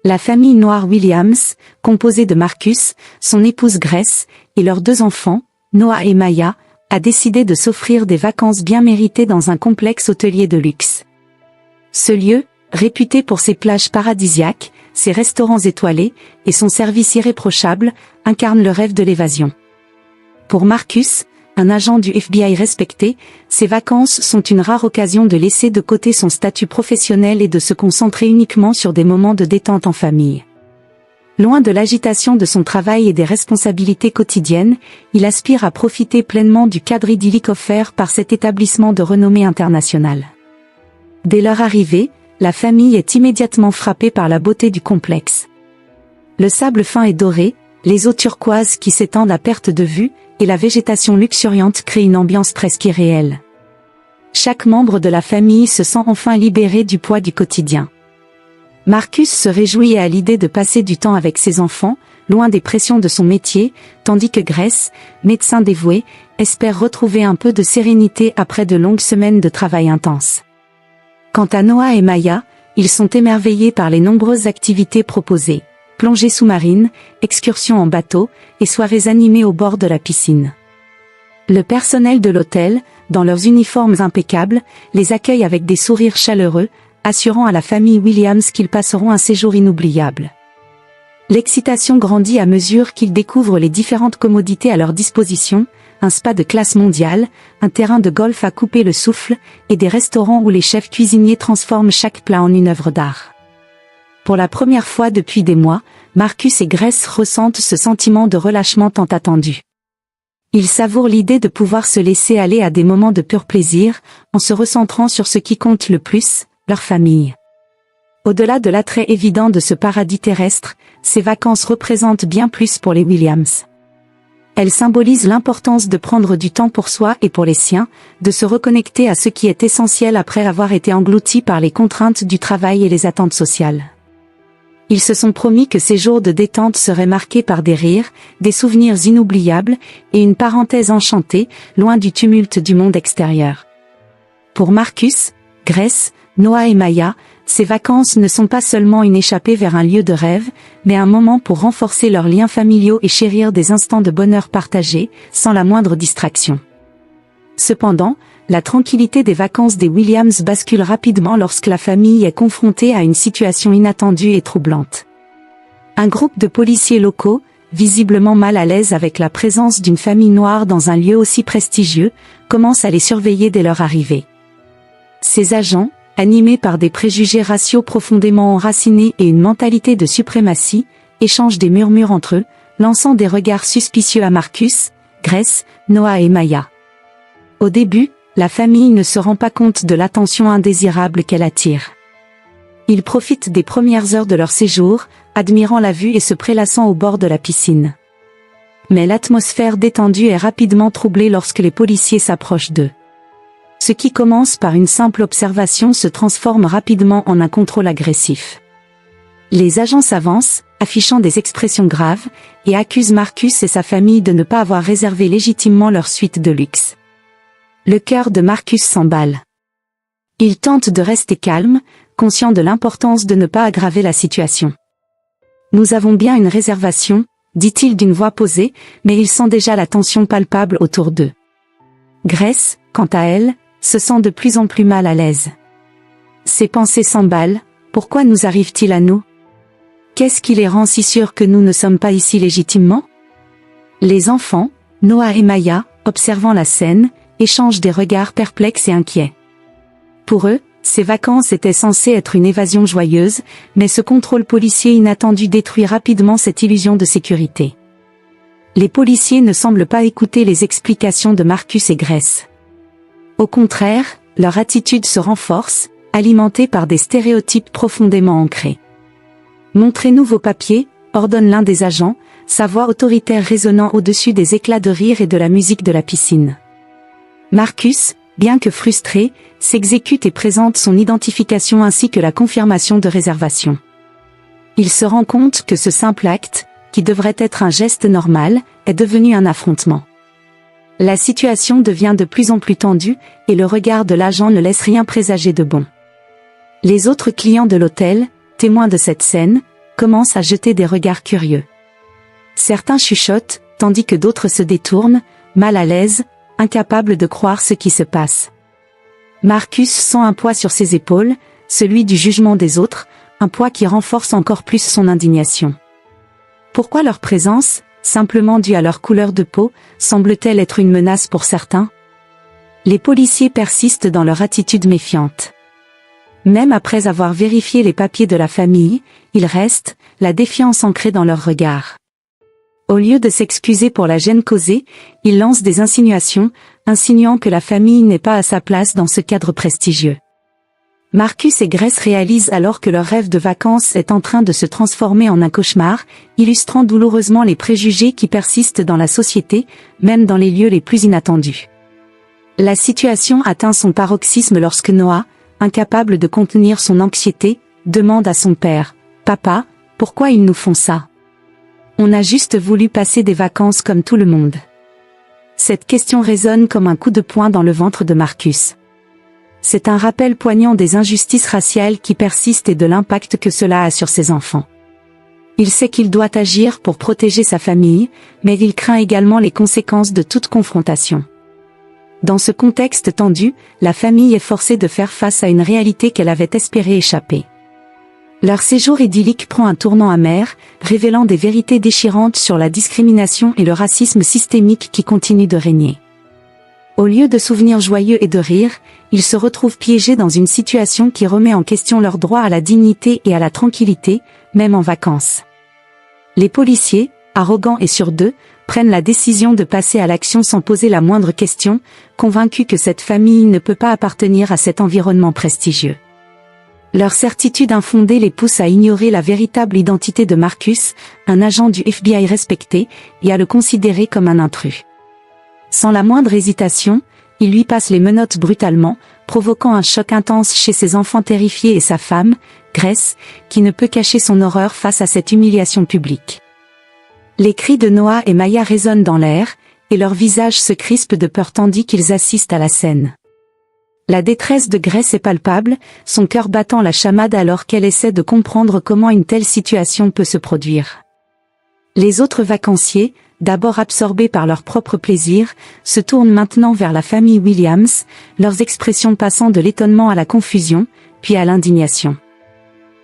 La famille Noah Williams, composée de Marcus, son épouse Grace, et leurs 2 enfants, Noah et Maya, a décidé de s'offrir des vacances bien méritées dans un complexe hôtelier de luxe. Ce lieu, réputé pour ses plages paradisiaques, ses restaurants étoilés, et son service irréprochable, incarne le rêve de l'évasion. Pour Marcus, un agent du FBI respecté, ces vacances sont une rare occasion de laisser de côté son statut professionnel et de se concentrer uniquement sur des moments de détente en famille. Loin de l'agitation de son travail et des responsabilités quotidiennes, il aspire à profiter pleinement du cadre idyllique offert par cet établissement de renommée internationale. Dès leur arrivée, la famille est immédiatement frappée par la beauté du complexe. Le sable fin et doré, les eaux turquoises qui s'étendent à perte de vue, et la végétation luxuriante créent une ambiance presque irréelle. Chaque membre de la famille se sent enfin libéré du poids du quotidien. Marcus se réjouit à l'idée de passer du temps avec ses enfants, loin des pressions de son métier, tandis que Grace, médecin dévoué, espère retrouver un peu de sérénité après de longues semaines de travail intense. Quant à Noah et Maya, ils sont émerveillés par les nombreuses activités proposées. Plongée sous-marine, excursions en bateau, et soirées animées au bord de la piscine. Le personnel de l'hôtel, dans leurs uniformes impeccables, les accueille avec des sourires chaleureux, assurant à la famille Williams qu'ils passeront un séjour inoubliable. L'excitation grandit à mesure qu'ils découvrent les différentes commodités à leur disposition, un spa de classe mondiale, un terrain de golf à couper le souffle, et des restaurants où les chefs cuisiniers transforment chaque plat en une œuvre d'art. Pour la première fois depuis des mois, Marcus et Grace ressentent ce sentiment de relâchement tant attendu. Ils savourent l'idée de pouvoir se laisser aller à des moments de pur plaisir, en se recentrant sur ce qui compte le plus, leur famille. Au-delà de l'attrait évident de ce paradis terrestre, ces vacances représentent bien plus pour les Williams. Elles symbolisent l'importance de prendre du temps pour soi et pour les siens, de se reconnecter à ce qui est essentiel après avoir été engloutis par les contraintes du travail et les attentes sociales. Ils se sont promis que ces jours de détente seraient marqués par des rires, des souvenirs inoubliables, et une parenthèse enchantée, loin du tumulte du monde extérieur. Pour Marcus, Grace, Noah et Maya, ces vacances ne sont pas seulement une échappée vers un lieu de rêve, mais un moment pour renforcer leurs liens familiaux et chérir des instants de bonheur partagés, sans la moindre distraction. Cependant, la tranquillité des vacances des Williams bascule rapidement lorsque la famille est confrontée à une situation inattendue et troublante. Un groupe de policiers locaux, visiblement mal à l'aise avec la présence d'une famille noire dans un lieu aussi prestigieux, commence à les surveiller dès leur arrivée. Ces agents, animés par des préjugés raciaux profondément enracinés et une mentalité de suprématie, échangent des murmures entre eux, lançant des regards suspicieux à Marcus, Grace, Noah et Maya. Au début, la famille ne se rend pas compte de l'attention indésirable qu'elle attire. Ils profitent des premières heures de leur séjour, admirant la vue et se prélassant au bord de la piscine. Mais l'atmosphère détendue est rapidement troublée lorsque les policiers s'approchent d'eux. Ce qui commence par une simple observation se transforme rapidement en un contrôle agressif. Les agents s'avancent, affichant des expressions graves, et accusent Marcus et sa famille de ne pas avoir réservé légitimement leur suite de luxe. Le cœur de Marcus s'emballe. Il tente de rester calme, conscient de l'importance de ne pas aggraver la situation. « Nous avons bien une réservation », dit-il d'une voix posée, mais il sent déjà la tension palpable autour d'eux. Grace, quant à elle, se sent de plus en plus mal à l'aise. Ses pensées s'emballent, pourquoi nous arrive-t-il à nous? Qu'est-ce qui les rend si sûrs que nous ne sommes pas ici légitimement? Les enfants, Noah et Maya, observant la scène, échangent des regards perplexes et inquiets. Pour eux, ces vacances étaient censées être une évasion joyeuse, mais ce contrôle policier inattendu détruit rapidement cette illusion de sécurité. Les policiers ne semblent pas écouter les explications de Marcus et Grace. Au contraire, leur attitude se renforce, alimentée par des stéréotypes profondément ancrés. « Montrez-nous vos papiers », ordonne l'un des agents, sa voix autoritaire résonnant au-dessus des éclats de rire et de la musique de la piscine. Marcus, bien que frustré, s'exécute et présente son identification ainsi que la confirmation de réservation. Il se rend compte que ce simple acte, qui devrait être un geste normal, est devenu un affrontement. La situation devient de plus en plus tendue, et le regard de l'agent ne laisse rien présager de bon. Les autres clients de l'hôtel, témoins de cette scène, commencent à jeter des regards curieux. Certains chuchotent, tandis que d'autres se détournent, mal à l'aise, incapables de croire ce qui se passe. Marcus sent un poids sur ses épaules, celui du jugement des autres, un poids qui renforce encore plus son indignation. Pourquoi leur présence, simplement due à leur couleur de peau, semble-t-elle être une menace pour certains? Les policiers persistent dans leur attitude méfiante. Même après avoir vérifié les papiers de la famille, ils restent, la défiance ancrée dans leur regard. Au lieu de s'excuser pour la gêne causée, ils lancent des insinuations, insinuant que la famille n'est pas à sa place dans ce cadre prestigieux. Marcus et Grace réalisent alors que leur rêve de vacances est en train de se transformer en un cauchemar, illustrant douloureusement les préjugés qui persistent dans la société, même dans les lieux les plus inattendus. La situation atteint son paroxysme lorsque Noah, incapable de contenir son anxiété, demande à son père « Papa, pourquoi ils nous font ça ? On a juste voulu passer des vacances comme tout le monde. » Cette question résonne comme un coup de poing dans le ventre de Marcus. C'est un rappel poignant des injustices raciales qui persistent et de l'impact que cela a sur ses enfants. Il sait qu'il doit agir pour protéger sa famille, mais il craint également les conséquences de toute confrontation. Dans ce contexte tendu, la famille est forcée de faire face à une réalité qu'elle avait espéré échapper. Leur séjour idyllique prend un tournant amer, révélant des vérités déchirantes sur la discrimination et le racisme systémique qui continuent de régner. Au lieu de souvenirs joyeux et de rire, ils se retrouvent piégés dans une situation qui remet en question leur droit à la dignité et à la tranquillité, même en vacances. Les policiers, arrogants et sûrs d'eux, prennent la décision de passer à l'action sans poser la moindre question, convaincus que cette famille ne peut pas appartenir à cet environnement prestigieux. Leur certitude infondée les pousse à ignorer la véritable identité de Marcus, un agent du FBI respecté, et à le considérer comme un intrus. Sans la moindre hésitation, ils lui passent les menottes brutalement, provoquant un choc intense chez ses enfants terrifiés et sa femme, Grace, qui ne peut cacher son horreur face à cette humiliation publique. Les cris de Noah et Maya résonnent dans l'air, et leurs visages se crispent de peur tandis qu'ils assistent à la scène. La détresse de Grace est palpable, son cœur battant la chamade alors qu'elle essaie de comprendre comment une telle situation peut se produire. Les autres vacanciers, d'abord absorbés par leur propre plaisir, se tournent maintenant vers la famille Williams, leurs expressions passant de l'étonnement à la confusion, puis à l'indignation.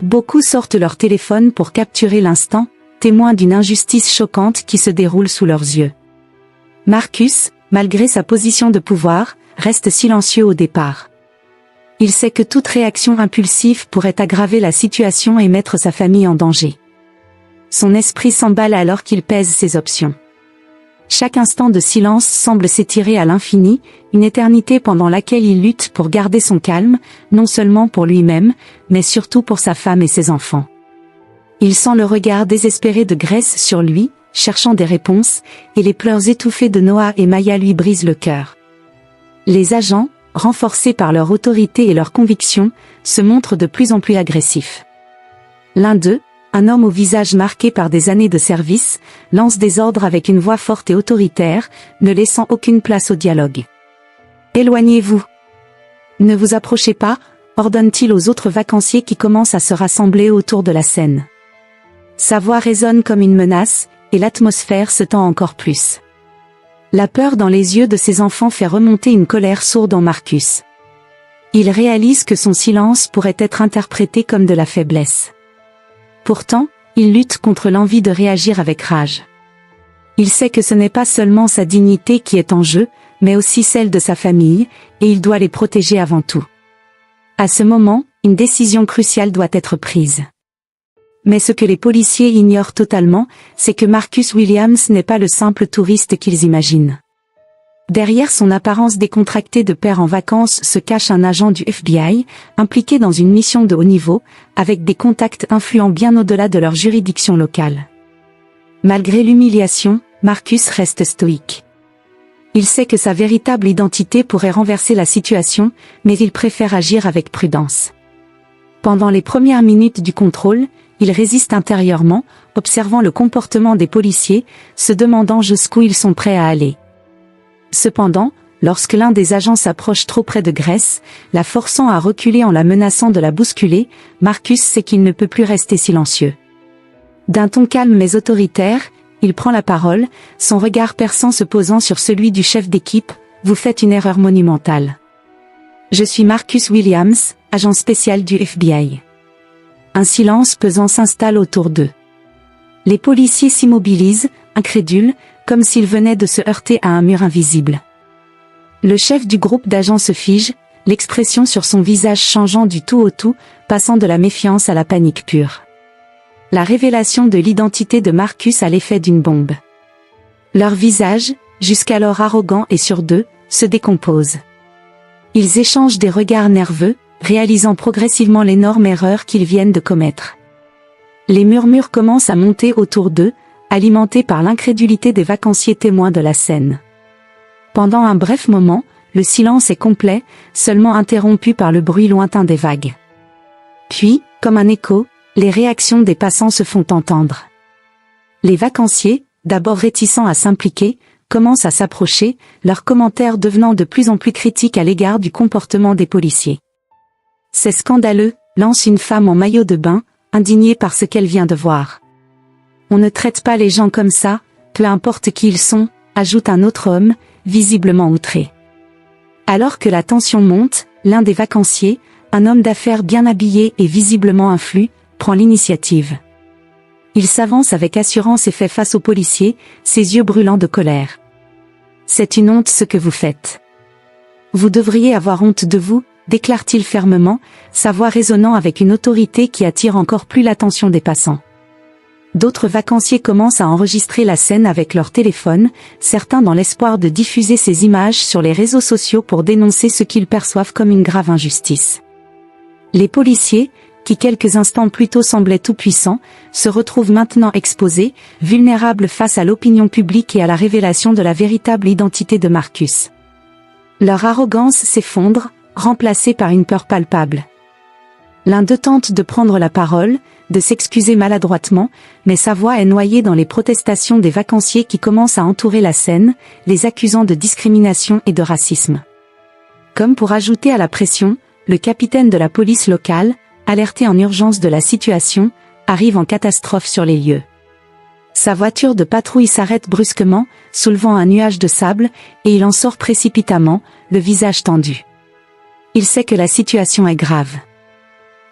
Beaucoup sortent leur téléphone pour capturer l'instant, témoins d'une injustice choquante qui se déroule sous leurs yeux. Marcus, malgré sa position de pouvoir, reste silencieux au départ. Il sait que toute réaction impulsive pourrait aggraver la situation et mettre sa famille en danger. Son esprit s'emballe alors qu'il pèse ses options. Chaque instant de silence semble s'étirer à l'infini, une éternité pendant laquelle il lutte pour garder son calme, non seulement pour lui-même, mais surtout pour sa femme et ses enfants. Il sent le regard désespéré de Grace sur lui, cherchant des réponses, et les pleurs étouffés de Noah et Maya lui brisent le cœur. Les agents, renforcés par leur autorité et leur conviction, se montrent de plus en plus agressifs. L'un d'eux, un homme au visage marqué par des années de service, lance des ordres avec une voix forte et autoritaire, ne laissant aucune place au dialogue. « Éloignez-vous !» « Ne vous approchez pas !» ordonne-t-il aux autres vacanciers qui commencent à se rassembler autour de la scène. Sa voix résonne comme une menace, et l'atmosphère se tend encore plus. La peur dans les yeux de ses enfants fait remonter une colère sourde en Marcus. Il réalise que son silence pourrait être interprété comme de la faiblesse. Pourtant, il lutte contre l'envie de réagir avec rage. Il sait que ce n'est pas seulement sa dignité qui est en jeu, mais aussi celle de sa famille, et il doit les protéger avant tout. À ce moment, une décision cruciale doit être prise. Mais ce que les policiers ignorent totalement, c'est que Marcus Williams n'est pas le simple touriste qu'ils imaginent. Derrière son apparence décontractée de père en vacances se cache un agent du FBI, impliqué dans une mission de haut niveau, avec des contacts influents bien au-delà de leur juridiction locale. Malgré l'humiliation, Marcus reste stoïque. Il sait que sa véritable identité pourrait renverser la situation, mais il préfère agir avec prudence. Pendant les premières minutes du contrôle, il résiste intérieurement, observant le comportement des policiers, se demandant jusqu'où ils sont prêts à aller. Cependant, lorsque l'un des agents s'approche trop près de Grace, la forçant à reculer en la menaçant de la bousculer, Marcus sait qu'il ne peut plus rester silencieux. D'un ton calme mais autoritaire, il prend la parole, son regard perçant se posant sur celui du chef d'équipe. Vous faites une erreur monumentale. Je suis Marcus Williams, agent spécial du FBI. Un silence pesant s'installe autour d'eux. Les policiers s'immobilisent, incrédules, comme s'ils venaient de se heurter à un mur invisible. Le chef du groupe d'agents se fige, l'expression sur son visage changeant du tout au tout, passant de la méfiance à la panique pure. La révélation de l'identité de Marcus a l'effet d'une bombe. Leur visage, jusqu'alors arrogant et sur deux, se décompose. Ils échangent des regards nerveux, réalisant progressivement l'énorme erreur qu'ils viennent de commettre. Les murmures commencent à monter autour d'eux, alimentés par l'incrédulité des vacanciers témoins de la scène. Pendant un bref moment, le silence est complet, seulement interrompu par le bruit lointain des vagues. Puis, comme un écho, les réactions des passants se font entendre. Les vacanciers, d'abord réticents à s'impliquer, commencent à s'approcher, leurs commentaires devenant de plus en plus critiques à l'égard du comportement des policiers. « C'est scandaleux », lance une femme en maillot de bain, indignée par ce qu'elle vient de voir. « On ne traite pas les gens comme ça, peu importe qui ils sont », ajoute un autre homme, visiblement outré. Alors que la tension monte, l'un des vacanciers, un homme d'affaires bien habillé et visiblement influent, prend l'initiative. Il s'avance avec assurance et fait face aux policiers, ses yeux brûlants de colère. « C'est une honte ce que vous faites. Vous devriez avoir honte de vous, déclare-t-il fermement, sa voix résonnant avec une autorité qui attire encore plus l'attention des passants. D'autres vacanciers commencent à enregistrer la scène avec leur téléphone, certains dans l'espoir de diffuser ces images sur les réseaux sociaux pour dénoncer ce qu'ils perçoivent comme une grave injustice. Les policiers, qui quelques instants plus tôt semblaient tout-puissants, se retrouvent maintenant exposés, vulnérables face à l'opinion publique et à la révélation de la véritable identité de Marcus. Leur arrogance s'effondre, remplacée par une peur palpable. L'un d'eux tente de prendre la parole, de s'excuser maladroitement, mais sa voix est noyée dans les protestations des vacanciers qui commencent à entourer la scène, les accusant de discrimination et de racisme. Comme pour ajouter à la pression, le capitaine de la police locale, alerté en urgence de la situation, arrive en catastrophe sur les lieux. Sa voiture de patrouille s'arrête brusquement, soulevant un nuage de sable, et il en sort précipitamment, le visage tendu. Il sait que la situation est grave.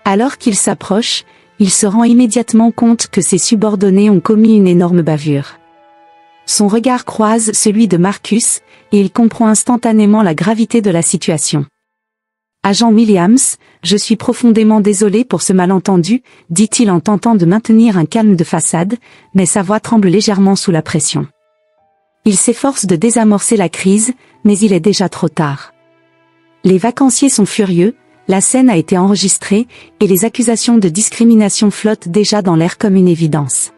Alors qu'il s'approche, il se rend immédiatement compte que ses subordonnés ont commis une énorme bavure. Son regard croise celui de Marcus, et il comprend instantanément la gravité de la situation. « Agent Williams, je suis profondément désolé pour ce malentendu, » dit-il en tentant de maintenir un calme de façade, mais sa voix tremble légèrement sous la pression. Il s'efforce de désamorcer la crise, mais il est déjà trop tard. Les vacanciers sont furieux, la scène a été enregistrée, et les accusations de discrimination flottent déjà dans l'air comme une évidence.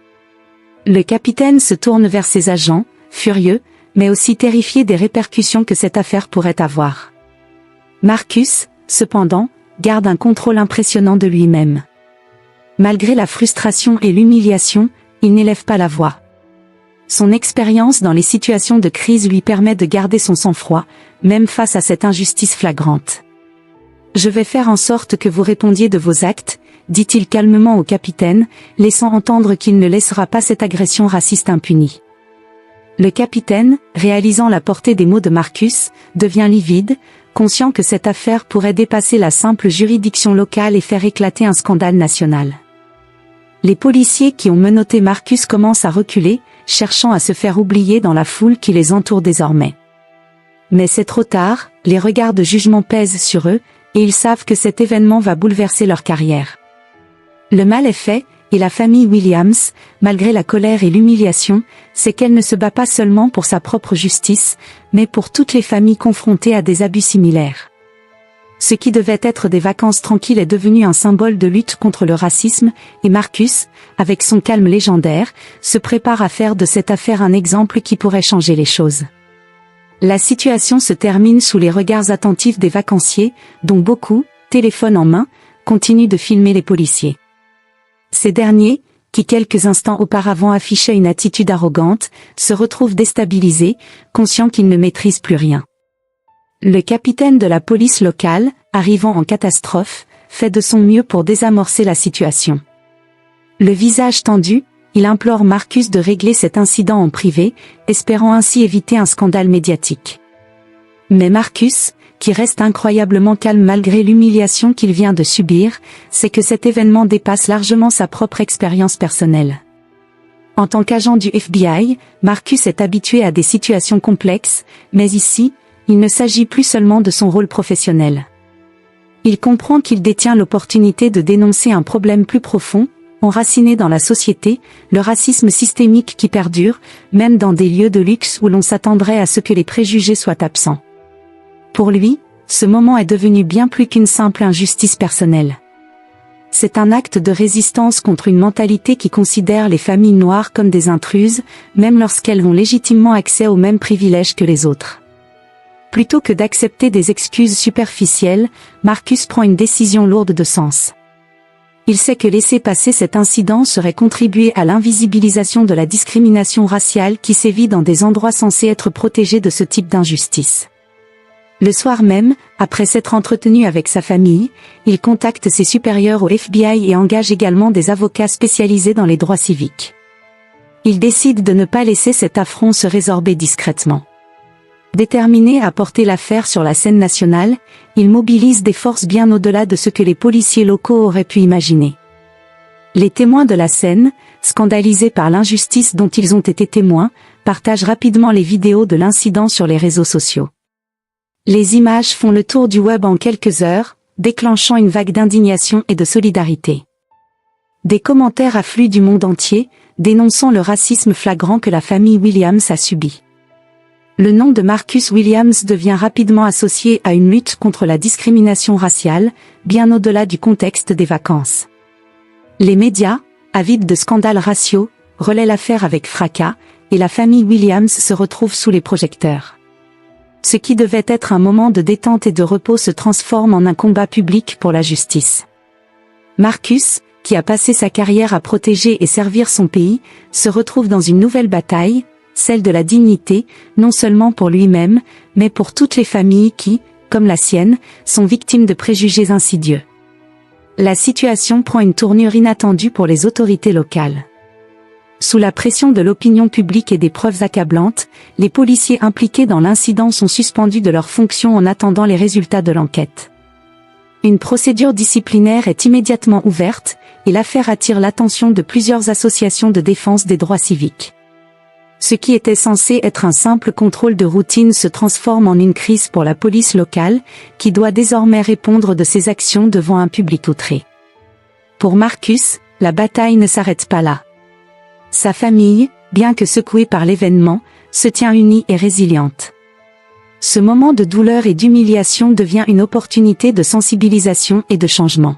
Le capitaine se tourne vers ses agents, furieux, mais aussi terrifié des répercussions que cette affaire pourrait avoir. Marcus, cependant, garde un contrôle impressionnant de lui-même. Malgré la frustration et l'humiliation, il n'élève pas la voix. Son expérience dans les situations de crise lui permet de garder son sang-froid, même face à cette injustice flagrante. « Je vais faire en sorte que vous répondiez de vos actes », dit-il calmement au capitaine, laissant entendre qu'il ne laissera pas cette agression raciste impunie. Le capitaine, réalisant la portée des mots de Marcus, devient livide, conscient que cette affaire pourrait dépasser la simple juridiction locale et faire éclater un scandale national. Les policiers qui ont menotté Marcus commencent à reculer, cherchant à se faire oublier dans la foule qui les entoure désormais. Mais c'est trop tard, les regards de jugement pèsent sur eux, et ils savent que cet événement va bouleverser leur carrière. Le mal est fait, et la famille Williams, malgré la colère et l'humiliation, sait qu'elle ne se bat pas seulement pour sa propre justice, mais pour toutes les familles confrontées à des abus similaires. Ce qui devait être des vacances tranquilles est devenu un symbole de lutte contre le racisme, et Marcus, avec son calme légendaire, se prépare à faire de cette affaire un exemple qui pourrait changer les choses. La situation se termine sous les regards attentifs des vacanciers, dont beaucoup, téléphone en main, continuent de filmer les policiers. Ces derniers, qui quelques instants auparavant affichaient une attitude arrogante, se retrouvent déstabilisés, conscients qu'ils ne maîtrisent plus rien. Le capitaine de la police locale, arrivant en catastrophe, fait de son mieux pour désamorcer la situation. Le visage tendu, il implore Marcus de régler cet incident en privé, espérant ainsi éviter un scandale médiatique. Mais Marcus, qui reste incroyablement calme malgré l'humiliation qu'il vient de subir, sait que cet événement dépasse largement sa propre expérience personnelle. En tant qu'agent du FBI, Marcus est habitué à des situations complexes, mais ici, il ne s'agit plus seulement de son rôle professionnel. Il comprend qu'il détient l'opportunité de dénoncer un problème plus profond, enraciné dans la société, le racisme systémique qui perdure, même dans des lieux de luxe où l'on s'attendrait à ce que les préjugés soient absents. Pour lui, ce moment est devenu bien plus qu'une simple injustice personnelle. C'est un acte de résistance contre une mentalité qui considère les familles noires comme des intruses, même lorsqu'elles ont légitimement accès aux mêmes privilèges que les autres. Plutôt que d'accepter des excuses superficielles, Marcus prend une décision lourde de sens. Il sait que laisser passer cet incident serait contribuer à l'invisibilisation de la discrimination raciale qui sévit dans des endroits censés être protégés de ce type d'injustice. Le soir même, après s'être entretenu avec sa famille, il contacte ses supérieurs au FBI et engage également des avocats spécialisés dans les droits civiques. Il décide de ne pas laisser cet affront se résorber discrètement. Déterminé à porter l'affaire sur la scène nationale, il mobilise des forces bien au-delà de ce que les policiers locaux auraient pu imaginer. Les témoins de la scène, scandalisés par l'injustice dont ils ont été témoins, partagent rapidement les vidéos de l'incident sur les réseaux sociaux. Les images font le tour du web en quelques heures, déclenchant une vague d'indignation et de solidarité. Des commentaires affluent du monde entier, dénonçant le racisme flagrant que la famille Williams a subi. Le nom de Marcus Williams devient rapidement associé à une lutte contre la discrimination raciale, bien au-delà du contexte des vacances. Les médias, avides de scandales raciaux, relaient l'affaire avec fracas, et la famille Williams se retrouve sous les projecteurs. Ce qui devait être un moment de détente et de repos se transforme en un combat public pour la justice. Marcus, qui a passé sa carrière à protéger et servir son pays, se retrouve dans une nouvelle bataille, celle de la dignité, non seulement pour lui-même, mais pour toutes les familles qui, comme la sienne, sont victimes de préjugés insidieux. La situation prend une tournure inattendue pour les autorités locales. Sous la pression de l'opinion publique et des preuves accablantes, les policiers impliqués dans l'incident sont suspendus de leurs fonctions en attendant les résultats de l'enquête. Une procédure disciplinaire est immédiatement ouverte, et l'affaire attire l'attention de plusieurs associations de défense des droits civiques. Ce qui était censé être un simple contrôle de routine se transforme en une crise pour la police locale, qui doit désormais répondre de ses actions devant un public outré. Pour Marcus, la bataille ne s'arrête pas là. Sa famille, bien que secouée par l'événement, se tient unie et résiliente. Ce moment de douleur et d'humiliation devient une opportunité de sensibilisation et de changement.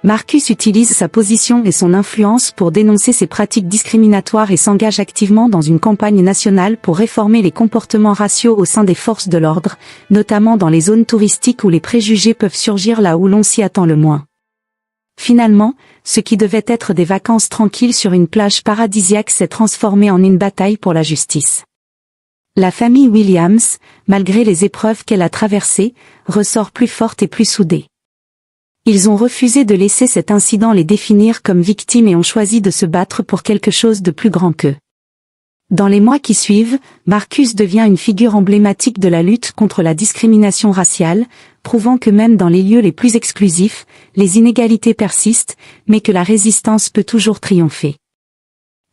Marcus utilise sa position et son influence pour dénoncer ces pratiques discriminatoires et s'engage activement dans une campagne nationale pour réformer les comportements raciaux au sein des forces de l'ordre, notamment dans les zones touristiques où les préjugés peuvent surgir là où l'on s'y attend le moins. Finalement, ce qui devait être des vacances tranquilles sur une plage paradisiaque s'est transformé en une bataille pour la justice. La famille Williams, malgré les épreuves qu'elle a traversées, ressort plus forte et plus soudée. Ils ont refusé de laisser cet incident les définir comme victimes et ont choisi de se battre pour quelque chose de plus grand qu'eux. Dans les mois qui suivent, Marcus devient une figure emblématique de la lutte contre la discrimination raciale, prouvant que même dans les lieux les plus exclusifs, les inégalités persistent, mais que la résistance peut toujours triompher.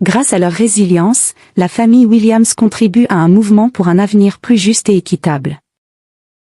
Grâce à leur résilience, la famille Williams contribue à un mouvement pour un avenir plus juste et équitable.